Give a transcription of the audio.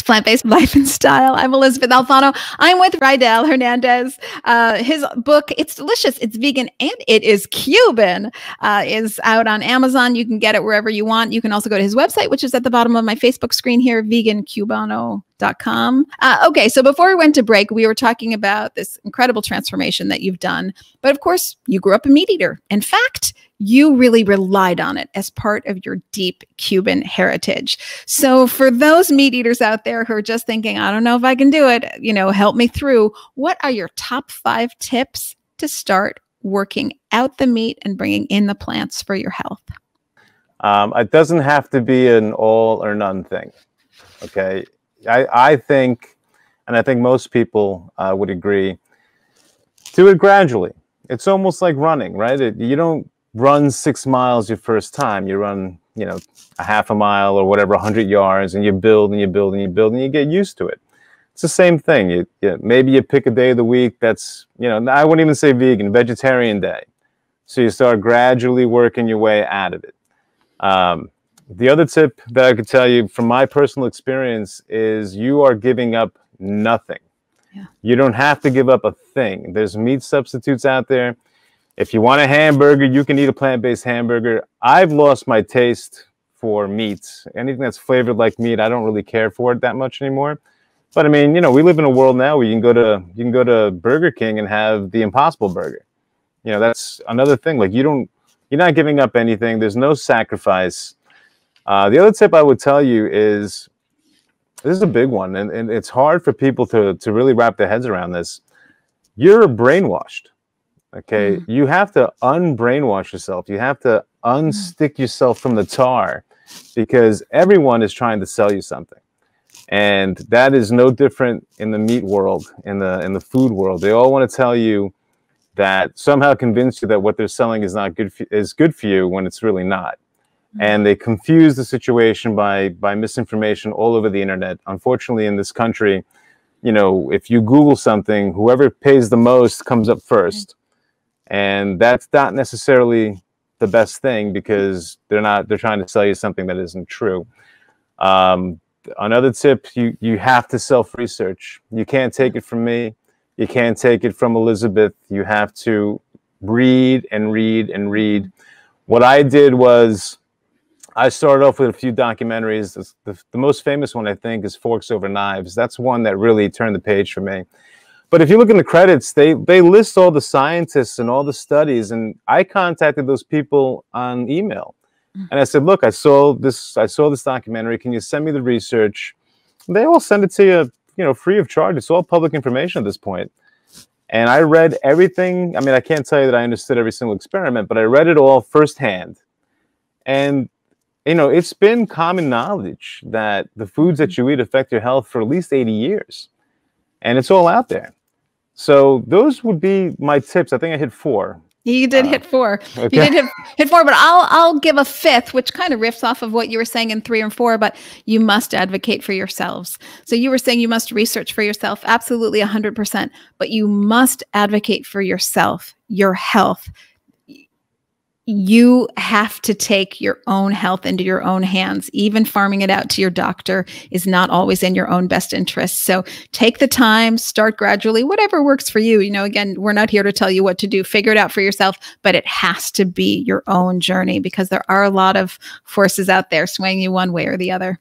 Plant-Based Life and Style. I'm Elizabeth Alfano. I'm with Rydell Hernandez. His book, it's delicious, it's vegan, and it is Cuban, is out on Amazon. You can get it wherever you want. You can also go to his website, which is at the bottom of my Facebook screen here, vegancubano.com. Okay, so before we went to break, we were talking about this incredible transformation that you've done. But of course, you grew up a meat eater. In fact, you really relied on it as part of your deep Cuban heritage. So for those meat eaters out there who are just thinking, I don't know if I can do it, you know, help me through, what are your top 5 tips to start working out the meat and bringing in the plants for your health? It doesn't have to be an all or none thing. Okay. I think, and I think most people would agree, do it gradually. It's almost like running, right? You don't run 6 miles your first time. You run, you know, a half a mile or whatever, 100 yards, and you build and you build and you build and you get used to it. It's the same thing. Maybe you pick a day of the week that's, you know, I wouldn't even say vegan, vegetarian day. So you start gradually working your way out of it. The other tip that I could tell you from my personal experience is you are giving up nothing. Yeah. You don't have to give up a thing. There's meat substitutes out there. If you want a hamburger, you can eat a plant-based hamburger. I've lost my taste for meats. Anything that's flavored like meat, I don't really care for it that much anymore. But I mean, you know, we live in a world now where you can go to Burger King and have the Impossible Burger. You know, that's another thing. Like you're not giving up anything. There's no sacrifice. The other tip I would tell you is, this is a big one, and it's hard for people to really wrap their heads around this. You're brainwashed. Okay, you have to unbrainwash yourself. You have to unstick yourself from the tar, because everyone is trying to sell you something, and that is no different in the meat world, in the food world. They all want to tell you that, somehow convince you that what they're selling is not good for you when it's really not, and they confuse the situation by misinformation all over the internet. Unfortunately, in this country, you know, if you Google something, whoever pays the most comes up first. And that's not necessarily the best thing, because they're trying to sell you something that isn't true. Another tip, you have to self-research. You can't take it from me. You can't take it from Elizabeth. You have to read and read and read. What I did was, I started off with a few documentaries. The most famous one, I think, is Forks Over Knives. That's one that really turned the page for me. But if you look in the credits, they list all the scientists and all the studies, and I contacted those people on email, and I said, "Look, I saw this documentary. Can you send me the research?" And they all send it to you, you know, free of charge. It's all public information at this point. And I read everything. I mean, I can't tell you that I understood every single experiment, but I read it all firsthand. And you know, it's been common knowledge that the foods that you eat affect your health for at least 80 years, and it's all out there. So those would be my tips. I think I hit 4. You did hit 4. Okay. You did hit 4, but I'll give a 5th, which kind of riffs off of what you were saying in 3 and 4, but you must advocate for yourselves. So you were saying you must research for yourself. Absolutely 100%, but you must advocate for yourself, your health. You have to take your own health into your own hands. Even farming it out to your doctor is not always in your own best interest. So take the time, start gradually, whatever works for you. You know, again, we're not here to tell you what to do. Figure it out for yourself, but it has to be your own journey, because there are a lot of forces out there swaying you one way or the other.